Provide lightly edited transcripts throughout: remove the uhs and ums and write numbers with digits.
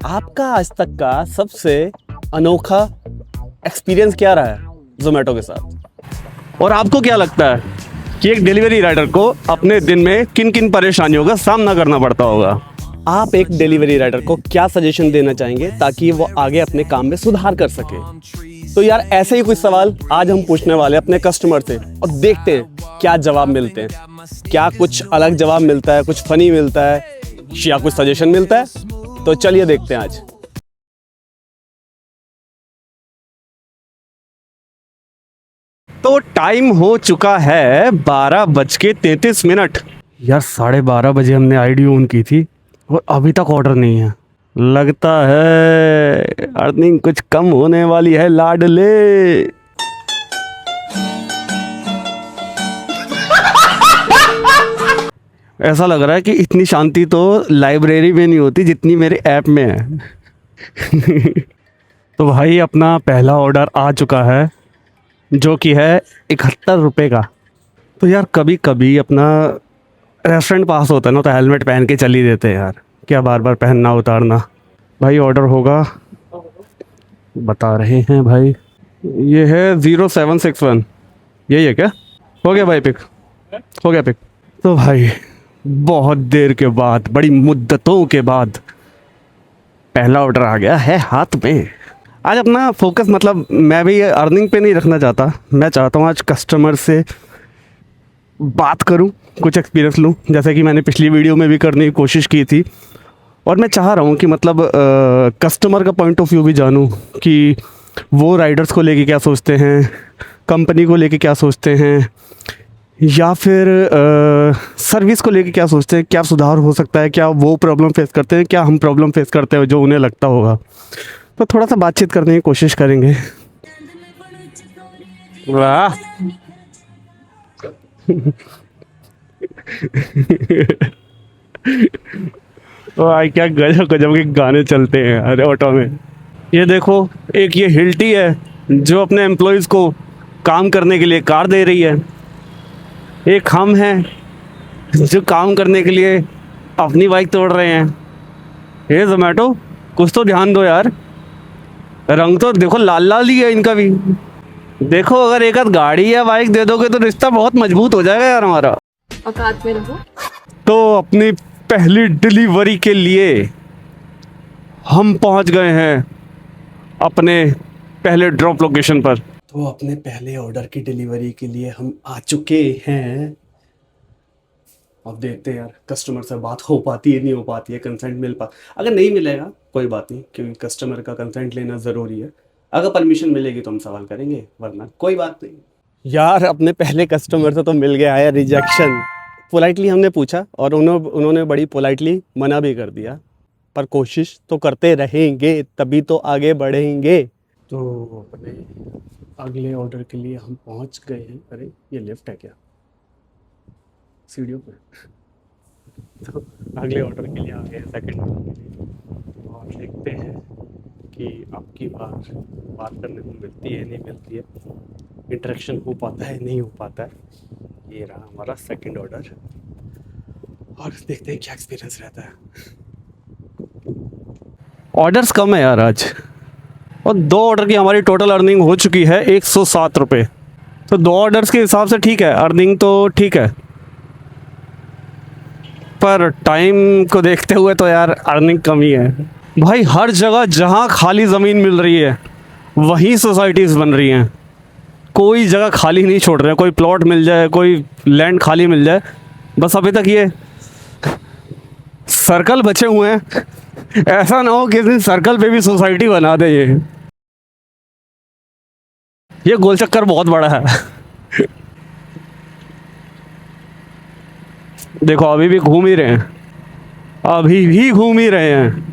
आपका आज तक का सबसे अनोखा एक्सपीरियंस क्या रहा है जोमेटो के साथ? और आपको क्या लगता है कि एक डिलीवरी राइडर को अपने दिन में किन किन परेशानियों का सामना करना पड़ता होगा? आप एक डिलीवरी राइडर को क्या सजेशन देना चाहेंगे ताकि वो आगे अपने काम में सुधार कर सके? तो यार ऐसे ही कुछ सवाल आज हम पूछने वाले अपने कस्टमर से और देखते हैं क्या जवाब मिलते हैं। क्या कुछ अलग जवाब मिलता है, कुछ फनी मिलता है या कुछ सजेशन मिलता है? तो चलिए देखते हैं आज। तो टाइम हो चुका है 12:33। यार 12:30 हमने आईडी ऑन की थी और अभी तक ऑर्डर नहीं है। लगता है अर्निंग कुछ कम होने वाली है लाडले। ऐसा लग रहा है कि इतनी शांति तो लाइब्रेरी में नहीं होती जितनी मेरे ऐप में है। तो भाई अपना पहला ऑर्डर आ चुका है जो कि है 71 रुपये का। तो यार कभी कभी अपना रेस्टोरेंट पास होता है ना तो हेलमेट पहन के चल ही देते हैं यार, क्या बार बार पहनना उतारना। भाई ऑर्डर होगा, बता रहे हैं भाई, ये है 0761। यही है क्या? हो गया भाई पिक, हो गया पिक। तो भाई बहुत देर के बाद, बड़ी मुद्दतों के बाद पहला ऑर्डर आ गया है हाथ में। आज अपना फोकस मतलब मैं भी अर्निंग पे नहीं रखना चाहता, मैं चाहता हूँ आज कस्टमर से बात करूँ, कुछ एक्सपीरियंस लूँ, जैसे कि मैंने पिछली वीडियो में भी करने की कोशिश की थी। और मैं चाह रहा हूँ कि मतलब कस्टमर का पॉइंट ऑफ व्यू भी जानूँ कि वो राइडर्स को लेके क्या सोचते हैं, कंपनी को लेके क्या सोचते हैं, या फिर सर्विस को लेके क्या सोचते हैं, क्या सुधार हो सकता है, क्या वो प्रॉब्लम फेस करते हैं, क्या हम प्रॉब्लम फेस करते हैं जो उन्हें लगता होगा। तो थोड़ा सा बातचीत करने की कोशिश करेंगे। वाह भाई क्या गजब गजब के गाने चलते हैं अरे ऑटो में। ये देखो, एक ये हिल्टी है जो अपने एम्प्लॉयज़ को काम करने के लिए कार दे रही है। एक हम हैं जो काम करने के लिए अपनी बाइक तोड़ रहे हैं। ये जोमेटो कुछ तो ध्यान दो यार, रंग तो देखो लाल लाल ही है इनका भी। देखो अगर एक आध गाड़ी या बाइक दे दोगे तो रिश्ता बहुत मजबूत हो जाएगा यार हमारा। औकात में रहो। तो अपनी पहली डिलीवरी के लिए हम पहुंच गए हैं अपने पहले ड्रॉप लोकेशन पर। तो अपने पहले ऑर्डर की डिलीवरी के लिए हम आ चुके हैं। अब देखते हैं यार कस्टमर से बात हो पाती है नहीं हो पाती है, कंसेंट मिल पा, अगर नहीं मिलेगा कोई बात नहीं क्योंकि कस्टमर का कंसेंट लेना ज़रूरी है। अगर परमिशन मिलेगी तो हम सवाल करेंगे, वरना कोई बात नहीं। यार अपने पहले कस्टमर से तो मिल गया है रिजेक्शन। पोलाइटली हमने पूछा और उन्होंने बड़ी पोलाइटली मना भी कर दिया, पर कोशिश तो करते रहेंगे तभी तो आगे बढ़ेंगे। तो अपने अगले ऑर्डर के लिए हम पहुंच गए हैं। अरे ये लिफ्ट है क्या सीढ़ियों पे? तो अगले ऑर्डर के लिए आ गए, सेकंड ऑर्डर के लिए, और देखते हैं कि आपकी बात करने को मिलती है नहीं मिलती है, इंटरेक्शन हो पाता है नहीं हो पाता है। ये रहा हमारा सेकंड ऑर्डर और देखते हैं क्या एक्सपीरियंस रहता है। ऑर्डर्स कम है यार आज, और 2 ऑर्डर की हमारी टोटल अर्निंग हो चुकी है 107 रुपये। तो 2 ऑर्डर्स के हिसाब से ठीक है, अर्निंग तो ठीक है, पर टाइम को देखते हुए तो यार अर्निंग कम ही है। भाई हर जगह जहाँ खाली ज़मीन मिल रही है वहीं सोसाइटीज़ बन रही हैं, कोई जगह खाली नहीं छोड़ रहे हैं। कोई प्लॉट मिल जाए, कोई लैंड खाली मिल जाए, बस अभी तक ये सर्कल बचे हुए हैं। ऐसा ना हो कि इस दिन सर्कल पे भी सोसाइटी बना दे। ये गोल चक्कर बहुत बड़ा है। देखो अभी भी घूम ही रहे हैं, अभी भी घूम ही रहे हैं।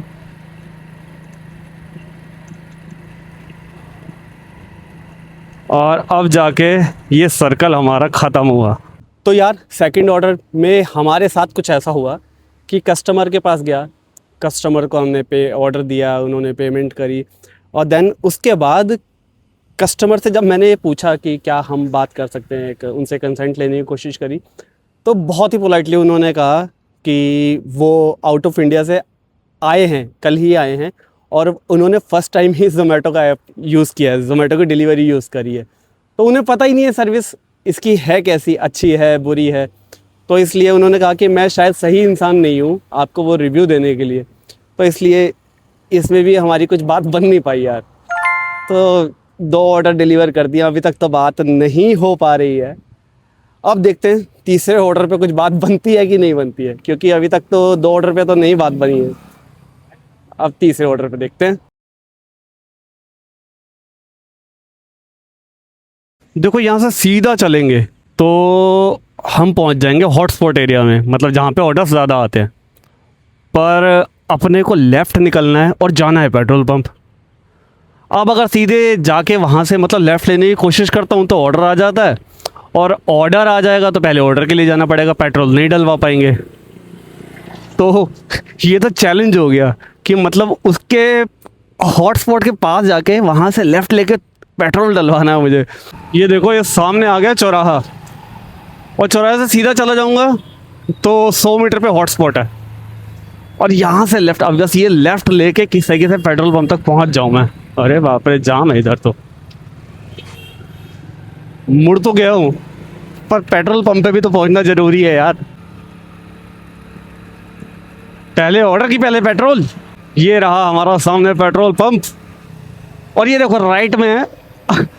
और अब जाके ये सर्कल हमारा ख़त्म हुआ। तो यार सेकंड ऑर्डर में हमारे साथ कुछ ऐसा हुआ कि कस्टमर के पास गया, कस्टमर को हमने ऑर्डर दिया, उन्होंने पेमेंट करी, और देन उसके बाद कस्टमर से जब मैंने ये पूछा कि क्या हम बात कर सकते हैं, उनसे कंसेंट लेने की कोशिश करी, तो बहुत ही पोलाइटली उन्होंने कहा कि वो आउट ऑफ इंडिया से आए हैं, कल ही आए हैं, और उन्होंने फ़र्स्ट टाइम ही ज़ोमैटो का ऐप यूज़ किया है, ज़ोमैटो की डिलीवरी यूज़ करी है। तो उन्हें पता ही नहीं है सर्विस इसकी है कैसी, अच्छी है बुरी है। तो इसलिए उन्होंने कहा कि मैं शायद सही इंसान नहीं हूँ आपको वो रिव्यू देने के लिए। तो इसलिए इसमें भी हमारी कुछ बात बन नहीं पाई यार। तो 2 ऑर्डर डिलीवर कर दिया, अभी तक तो बात नहीं हो पा रही है। अब देखते हैं तीसरे ऑर्डर पे कुछ बात बनती है कि नहीं बनती है, क्योंकि अभी तक तो 2 ऑर्डर पे तो नहीं बात बनी है। अब तीसरे ऑर्डर पे देखते हैं। देखो यहाँ से सीधा चलेंगे तो हम पहुँच जाएंगे हॉटस्पॉट एरिया में, मतलब जहाँ पे ऑर्डर्स ज़्यादा आते हैं। पर अपने को लेफ़्ट निकलना है और जाना है पेट्रोल पंप। अब अगर सीधे जाके वहाँ से मतलब लेफ़्ट लेने की कोशिश करता हूँ तो ऑर्डर आ जाता है, और ऑर्डर आ जाएगा तो पहले ऑर्डर के लिए जाना पड़ेगा, पेट्रोल नहीं डलवा पाएंगे। तो ये तो चैलेंज हो गया कि मतलब उसके हॉटस्पॉट के पास जाके वहाँ से लेफ़्ट लेके पेट्रोल डलवाना है मुझे। ये देखो ये सामने आ गया चौराहा, और चौराहे से सीधा चला जाऊँगा तो 100 मीटर पे हॉटस्पॉट है, और यहाँ से लेफ़्ट, अब बस ये लेफ़्ट लेके किस तरीके से पेट्रोल पंप तक पहुँच जाऊँ मैं। अरे बाप रे, जाम है इधर तो। मुड़ तो गया हूँ पर पेट्रोल पंप पे भी तो पहुँचना ज़रूरी है यार। पहले ऑर्डर की पहले पेट्रोल। ये रहा हमारा सामने पेट्रोल पंप, और ये देखो राइट में है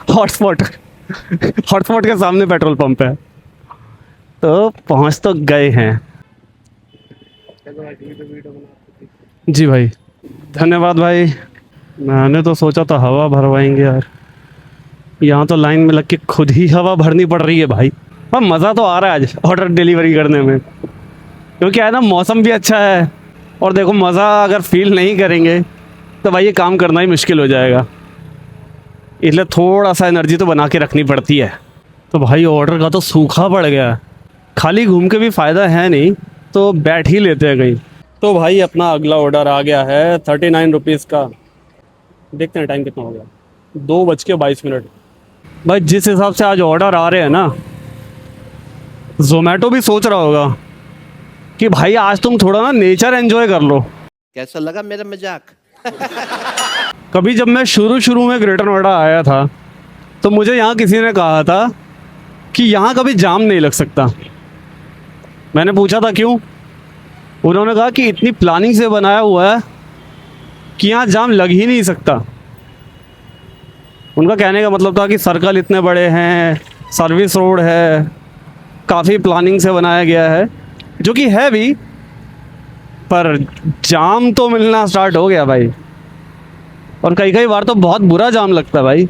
हॉटस्पॉट। हॉटस्पॉट के सामने पेट्रोल पंप है। तो पहुंच तो गए हैं। जी भाई, धन्यवाद भाई। मैंने तो सोचा था हवा भरवाएंगे यार, यहाँ तो लाइन में लग के खुद ही हवा भरनी पड़ रही है भाई। पर मज़ा तो आ रहा है आज ऑर्डर डिलीवरी करने में, क्योंकि है ना मौसम भी अच्छा है। और देखो मज़ा अगर फील नहीं करेंगे तो भाई ये काम करना ही मुश्किल हो जाएगा, इसलिए थोड़ा सा एनर्जी तो बना के रखनी पड़ती है। तो भाई ऑर्डर का तो सूखा पड़ गया, खाली घूम के भी फ़ायदा है नहीं, तो बैठ ही लेते हैं कहीं। तो भाई अपना अगला ऑर्डर आ गया है 39 रुपीज़ का। देखते हैं टाइम कितना हो गया, 2:22। भाई जिस हिसाब से आज ऑर्डर आ रहे हैं ना, ज़ोमैटो भी सोच रहा होगा कि भाई आज तुम थोड़ा ना नेचर एंजॉय कर लो। कैसा लगा मेरा मजाक? कभी जब मैं शुरू में ग्रेटर नोएडा आया था तो मुझे यहाँ किसी ने कहा था कि यहाँ कभी जाम नहीं लग सकता। मैंने पूछा था क्यों, उन्होंने कहा कि इतनी प्लानिंग से बनाया हुआ है कि यहाँ जाम लग ही नहीं सकता। उनका कहने का मतलब था कि सर्कल इतने बड़े हैं, सर्विस रोड है, काफ़ी प्लानिंग से बनाया गया है, जो कि है भी, पर जाम तो मिलना स्टार्ट हो गया भाई, और कई बार तो बहुत बुरा जाम लगता है भाई।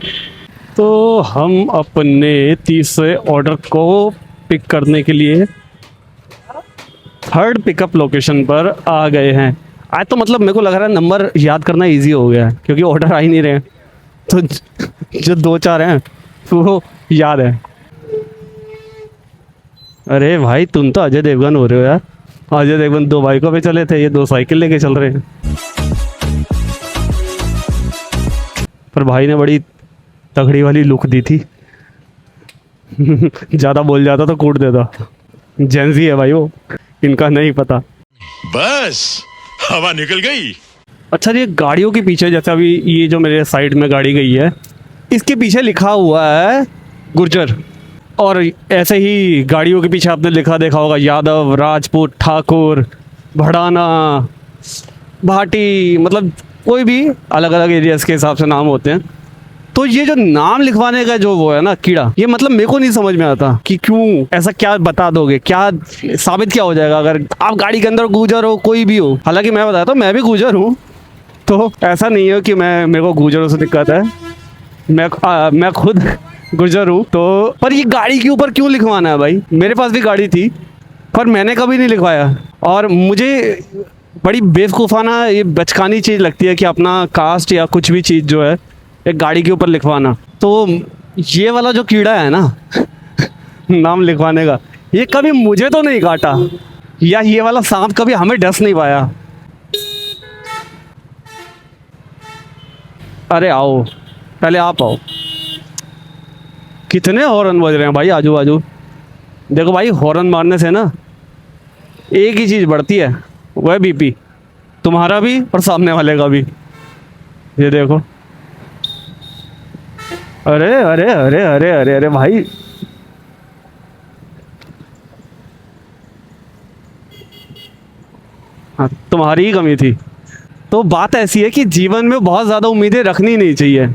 तो हम अपने तीसरे ऑर्डर को पिक करने के लिए थर्ड पिकअप लोकेशन पर आ गए हैं। आज तो मतलब मेरे को लग रहा है नंबर याद करना इजी हो गया है, क्योंकि ऑर्डर आ ही नहीं रहे, तो जो 2-4 हैं वो याद है। अरे भाई तुम तो अजय देवगन हो रहे हो यार। अजय देवगन 2 बाइकों पे चले थे, ये 2 साइकिल लेके चल रहे हैं। पर भाई ने बड़ी तगड़ी वाली लुक दी थी। ज़्यादा बोल जाता तो कूट देता। जेंजी है भाई वो, इनका नहीं पता। बस हवा निकल गई। अच्छा ये गाड़ियों के पीछे, जैसे अभी ये जो मेरे साइड में गाड़ी गई है, इसके पीछे लिखा हुआ है गुर्जर, और ऐसे ही गाड़ियों के पीछे आपने लिखा देखा होगा यादव, राजपूत, ठाकुर, भड़ाना, भाटी, मतलब कोई भी अलग अलग एरियाज के हिसाब से नाम होते हैं। तो ये जो नाम लिखवाने का जो वो है ना कीड़ा, ये मतलब मेरे को नहीं समझ में आता कि क्यों ऐसा, क्या बता दोगे, क्या साबित क्या हो जाएगा अगर आप गाड़ी के अंदर गुजर हो, कोई भी हो। हालांकि मैं बताता हूँ मैं भी गुजर हूँ, तो ऐसा नहीं है कि मेरे को गुजरों से दिक्कत है, मैं खुद गुजर हूँ। तो पर ये गाड़ी के ऊपर क्यों लिखवाना है भाई? मेरे पास भी गाड़ी थी पर मैंने कभी नहीं लिखवाया, और मुझे बड़ी बेवकूफ़ाना ये बचकानी चीज़ लगती है कि अपना कास्ट या कुछ भी चीज़ जो है एक गाड़ी के ऊपर लिखवाना। तो ये वाला जो कीड़ा है ना नाम लिखवाने का, ये कभी मुझे तो नहीं काटा, या ये वाला सांप कभी हमें डस नहीं पाया। अरे आओ, पहले आप आओ। कितने हॉर्न बज रहे हैं भाई आजू बाजू। देखो भाई हॉर्न मारने से ना एक ही चीज़ बढ़ती है, वह बीपी। तुम्हारा भी और सामने वाले का भी। ये देखो, अरे अरे अरे अरे अरे अरे भाई, हाँ तुम्हारी ही कमी थी। तो बात ऐसी है कि जीवन में बहुत ज़्यादा उम्मीदें रखनी नहीं चाहिए,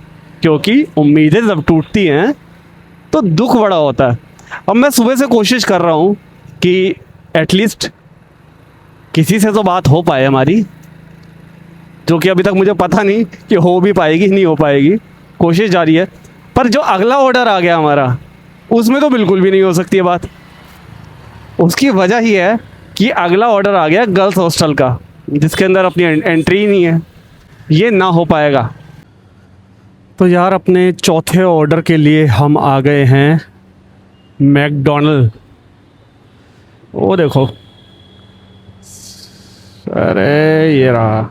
क्योंकि उम्मीदें जब टूटती हैं तो दुख बड़ा होता है। अब मैं सुबह से कोशिश कर रहा हूँ कि एटलीस्ट किसी से तो बात हो पाए हमारी, जो कि अभी तक मुझे पता नहीं कि हो भी पाएगी नहीं हो पाएगी, कोशिश जारी है। पर जो अगला ऑर्डर आ गया हमारा, उसमें तो बिल्कुल भी नहीं हो सकती है बात। उसकी वजह ही है कि अगला ऑर्डर आ गया गर्ल्स हॉस्टल का, जिसके अंदर अपनी एंट्री ही नहीं है, ये ना हो पाएगा। तो यार अपने चौथे ऑर्डर के लिए हम आ गए हैं मैकडोनल्ड। वो देखो, अरे ये रहा।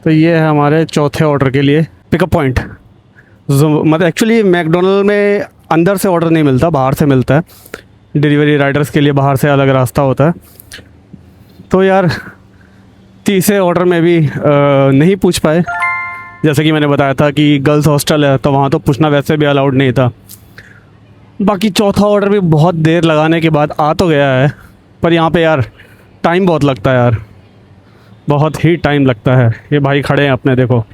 तो ये है हमारे चौथे ऑर्डर के लिए पिकअप पॉइंट। मतलब एक्चुअली मैकडोनल्ड में अंदर से ऑर्डर नहीं मिलता, बाहर से मिलता है। डिलीवरी राइडर्स के लिए बाहर से अलग रास्ता होता है। तो यार तीसरे ऑर्डर में भी नहीं पूछ पाए, जैसे कि मैंने बताया था कि गर्ल्स हॉस्टल है तो वहाँ तो पूछना वैसे भी अलाउड नहीं था। बाकी चौथा ऑर्डर भी बहुत देर लगाने के बाद आ तो गया है, पर यहाँ पे यार टाइम बहुत लगता है यार, बहुत ही टाइम लगता है। ये भाई खड़े हैं अपने, देखो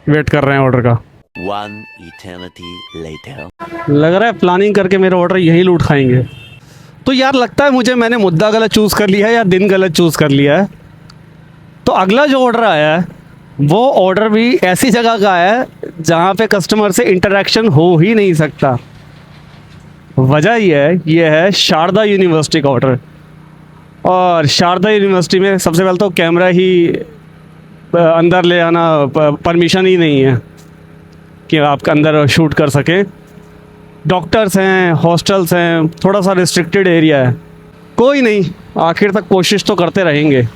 वेट कर रहे हैं ऑर्डर का। One eternity later. लग रहा है प्लानिंग करके मेरा ऑर्डर यहीं लूट खाएंगे। तो यार लगता है मुझे मैंने मुद्दा गलत चूज़ कर लिया है या दिन गलत चूज़ कर लिया है। तो अगला जो ऑर्डर आया है वो ऑर्डर भी ऐसी जगह का है जहाँ पे कस्टमर से इंटरेक्शन हो ही नहीं सकता। वजह ये है शारदा यूनिवर्सिटी का ऑर्डर। और शारदा यूनिवर्सिटी में सबसे पहले तो कैमरा ही अंदर ले आना परमिशन ही नहीं है कि आप अंदर शूट कर सकें। डॉक्टर्स हैं, हॉस्टल्स हैं, थोड़ा सा रिस्ट्रिक्टेड एरिया है। कोई नहीं, आखिर तक कोशिश तो करते रहेंगे।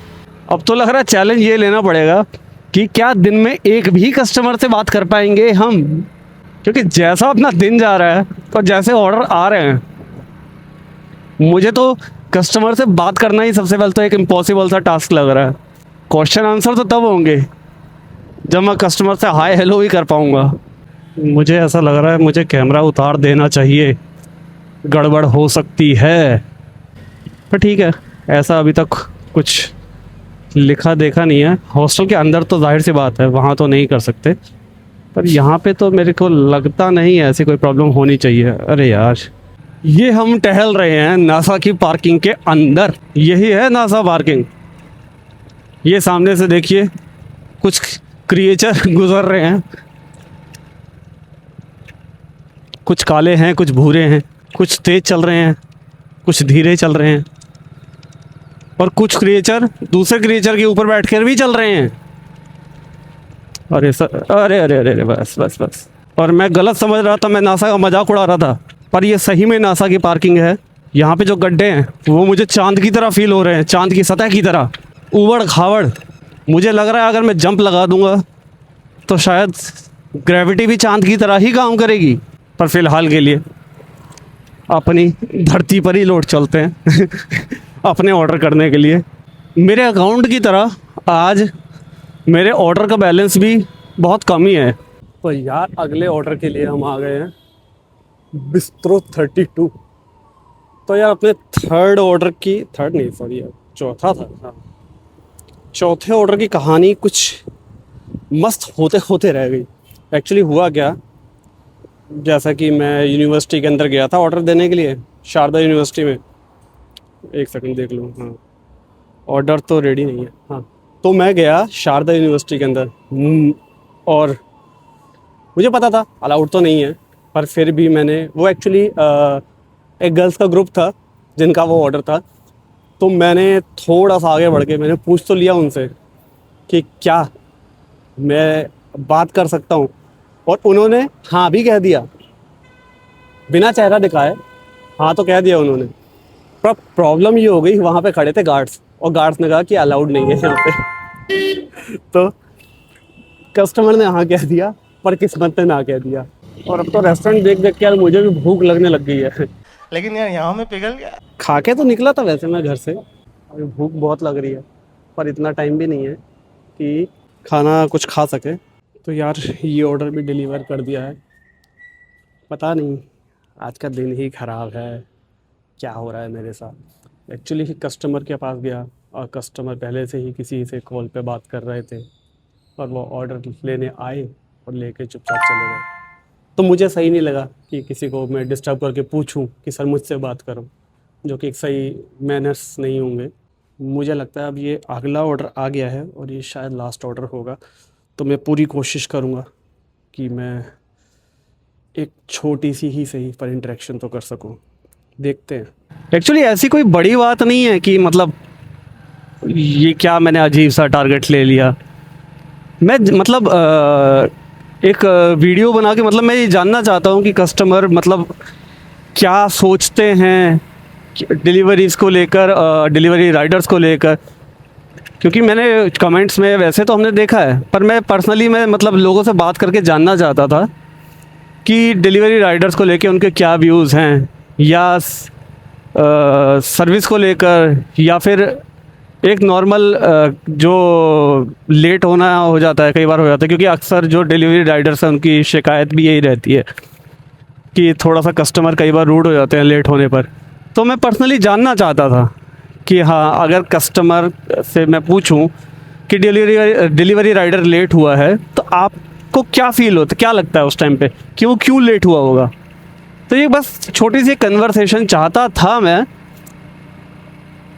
अब तो लग रहा है चैलेंज ये लेना पड़ेगा कि क्या दिन में एक भी कस्टमर से बात कर पाएंगे हम, क्योंकि जैसा अपना दिन जा रहा है और जैसे ऑर्डर आ रहे हैं, मुझे तो कस्टमर से बात करना ही सबसे पहले तो एक इम्पॉसिबल सा टास्क लग रहा है। क्वेश्चन आंसर तो तब होंगे जब मैं कस्टमर से हाय हेलो ही कर पाऊँगा। मुझे ऐसा लग रहा है मुझे कैमरा उतार देना चाहिए, गड़बड़ हो सकती है। पर ठीक है, ऐसा अभी तक कुछ लिखा देखा नहीं है। हॉस्टल के अंदर तो जाहिर सी बात है वहाँ तो नहीं कर सकते, पर यहाँ पे तो मेरे को लगता नहीं है ऐसी कोई प्रॉब्लम होनी चाहिए। अरे यार, ये हम टहल रहे हैं नासा की पार्किंग के अंदर। यही है नासा पार्किंग। ये सामने से देखिए कुछ क्रिएचर गुजर रहे हैं, कुछ काले हैं, कुछ भूरे हैं, कुछ तेज चल रहे हैं, कुछ धीरे चल रहे हैं, और कुछ क्रिएचर दूसरे क्रिएचर के ऊपर बैठकर भी चल रहे हैं। अरे सर, अरे अरे अरे अरे, बस बस बस। और मैं गलत समझ रहा था, मैं नासा का मजाक उड़ा रहा था, पर ये सही में नासा की पार्किंग है। यहाँ पे जो गड्ढे हैं वो मुझे चांद की तरह फील हो रहे हैं, चांद की सतह की तरह, उबड़ खाबड़। मुझे लग रहा है अगर मैं जंप लगा दूंगा तो शायद ग्रेविटी भी चांद की तरह ही काम करेगी। पर फिलहाल के लिए अपनी धरती पर ही लौट चलते हैं अपने ऑर्डर करने के लिए। मेरे अकाउंट की तरह आज मेरे ऑर्डर का बैलेंस भी बहुत कम ही है। तो यार अगले ऑर्डर के लिए हम आ गए हैं बिस्ट्रो 32। तो यार अपने चौथे ऑर्डर की कहानी कुछ मस्त होते होते रह गई। एक्चुअली हुआ क्या, जैसा कि मैं यूनिवर्सिटी के अंदर गया था ऑर्डर देने के लिए, शारदा यूनिवर्सिटी में। एक सेकंड देख लूँ, हाँ ऑर्डर तो रेडी नहीं है। हाँ, तो मैं गया शारदा यूनिवर्सिटी के अंदर और मुझे पता था अलाउड तो नहीं है, पर फिर भी मैंने वो एक्चुअली एक गर्ल्स का ग्रुप था जिनका वो ऑर्डर था। तो मैंने थोड़ा सा आगे बढ़ के मैंने पूछ तो लिया उनसे कि क्या मैं बात कर सकता हूँ, और उन्होंने हाँ भी कह दिया, बिना चेहरा दिखाए हाँ तो कह दिया उन्होंने। पर प्रॉब्लम ये हो गई, वहाँ पे खड़े थे गार्ड्स, और गार्ड्स ने कहा कि अलाउड नहीं है यहाँ पे तो कस्टमर ने हाँ कह दिया, पर किस्मत ने ना कह दिया। और अब तो रेस्टोरेंट देख देख के यार मुझे भी भूख लगने लग गई है। लेकिन यार यहाँ में पिघल गया। खा के तो निकला था वैसे मैं घर से, अभी भूख बहुत लग रही है, पर इतना टाइम भी नहीं है कि खाना कुछ खा सके। तो यार ये ऑर्डर भी डिलीवर कर दिया है। पता नहीं आज का दिन ही ख़राब है, क्या हो रहा है मेरे साथ। एक्चुअली कस्टमर के पास गया और कस्टमर पहले से ही किसी से कॉल पे बात कर रहे थे और वो ऑर्डर लेने आए और लेके चुपचाप चले गए। तो मुझे सही नहीं लगा कि किसी को मैं डिस्टर्ब करके पूछूं कि सर मुझसे बात करो, जो कि एक सही मैनर्स नहीं होंगे। मुझे लगता है अब ये अगला ऑर्डर आ गया है और ये शायद लास्ट ऑर्डर होगा, तो मैं पूरी कोशिश करूँगा कि मैं एक छोटी सी ही सही पर इंटरेक्शन तो कर सकूँ। देखते हैं। एक्चुअली ऐसी कोई बड़ी बात नहीं है कि मतलब ये क्या मैंने अजीब सा टारगेट ले लिया। मैं मतलब एक वीडियो बना के मतलब मैं ये जानना चाहता हूँ कि कस्टमर मतलब क्या सोचते हैं डिलीवरीज़ को लेकर, डिलीवरी राइडर्स को लेकर। क्योंकि मैंने कमेंट्स में वैसे तो हमने देखा है, पर मैं पर्सनली मैं मतलब लोगों से बात करके जानना चाहता था कि डिलीवरी राइडर्स को लेकर उनके क्या व्यूज़ हैं, या सर्विस को लेकर, या फिर एक नॉर्मल जो लेट होना हो जाता है, कई बार हो जाता है। क्योंकि अक्सर जो डिलीवरी राइडर्स हैं उनकी शिकायत भी यही रहती है कि थोड़ा सा कस्टमर कई बार रूड हो जाते हैं लेट होने पर। तो मैं पर्सनली जानना चाहता था कि हाँ, अगर कस्टमर से मैं पूछूं कि डिलीवरी राइडर लेट हुआ है तो आपको क्या फ़ील होता, क्या लगता है उस टाइम पे कि वो क्यों लेट हुआ होगा। तो ये बस छोटी सी कन्वर्सेशन चाहता था मैं,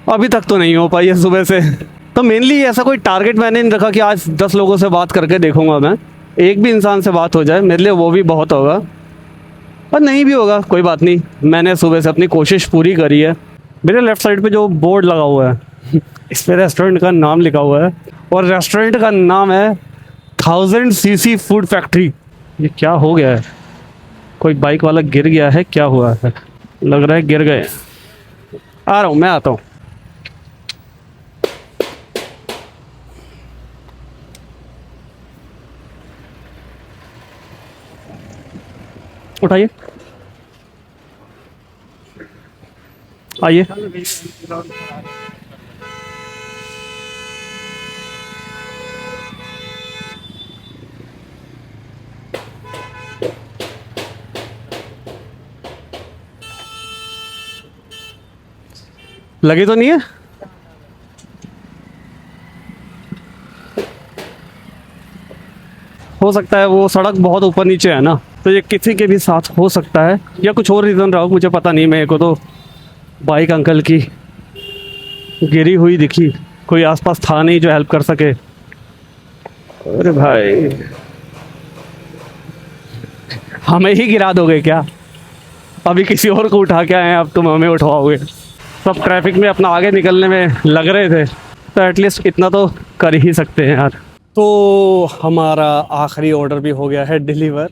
अभी तक तो नहीं हो पाई है सुबह से। तो मेनली ऐसा कोई टारगेट मैंने नहीं रखा कि आज 10 लोगों से बात करके देखूंगा मैं, एक भी इंसान से बात हो जाए मेरे लिए वो भी बहुत होगा, और नहीं भी होगा कोई बात नहीं। मैंने सुबह से अपनी कोशिश पूरी करी है। मेरे लेफ़्ट साइड पे जो बोर्ड लगा हुआ है इस पर रेस्टोरेंट का नाम लिखा हुआ है, और रेस्टोरेंट का नाम है 1000 सीसी फूड फैक्ट्री। ये क्या हो गया है, कोई बाइक वाला गिर गया है, क्या हुआ है, लग रहा है गिर गए। आ रहा हूँ, मैं आता हूँ। उठाइए, आइए। लगी तो नहीं है? हो सकता है वो सड़क बहुत ऊपर नीचे है ना, तो ये किसी के भी साथ हो सकता है, या कुछ और रीज़न रहा हो, मुझे पता नहीं। मेरे को तो बाइक अंकल की गिरी हुई दिखी, कोई आसपास था नहीं जो हेल्प कर सके। अरे भाई, हमें ही गिरा दोगे क्या? अभी किसी और को उठा के आए हैं, अब तुम हमें उठवाओगे। सब ट्रैफिक में अपना आगे निकलने में लग रहे थे, तो एटलीस्ट इतना तो कर ही सकते हैं यार। तो हमारा आखिरी ऑर्डर भी हो गया है डिलीवर,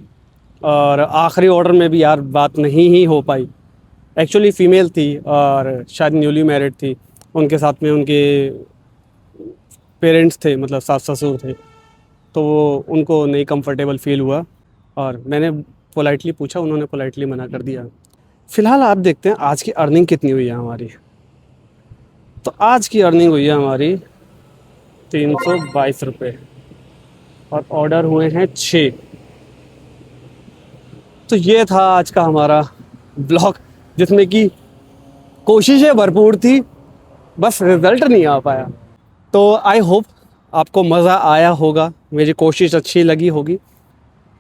और आखिरी ऑर्डर में भी यार बात नहीं ही हो पाई। एक्चुअली फ़ीमेल थी और शायद न्यूली मैरिड थी, उनके साथ में उनके पेरेंट्स थे, मतलब सास ससुर थे, तो वो उनको नहीं कंफर्टेबल फील हुआ और मैंने पोलाइटली पूछा, उन्होंने पोलाइटली मना कर दिया। फ़िलहाल आप देखते हैं आज की अर्निंग कितनी हुई है हमारी। तो आज की अर्निंग हुई है हमारी 322 रुपये, और ऑर्डर हुए हैं 6। तो ये था आज का हमारा ब्लॉग, जिसमें कि कोशिशें भरपूर थी, बस रिज़ल्ट नहीं आ पाया। तो आई होप आपको मज़ा आया होगा, मेरी कोशिश अच्छी लगी होगी।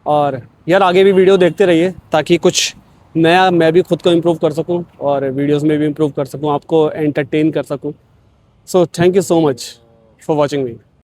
और यार आगे भी वीडियो देखते रहिए ताकि कुछ नया मैं भी खुद को इम्प्रूव कर सकूं और वीडियोस में भी इम्प्रूव कर सकूं, आपको एंटरटेन कर सकूं। So thank you so much for watching me.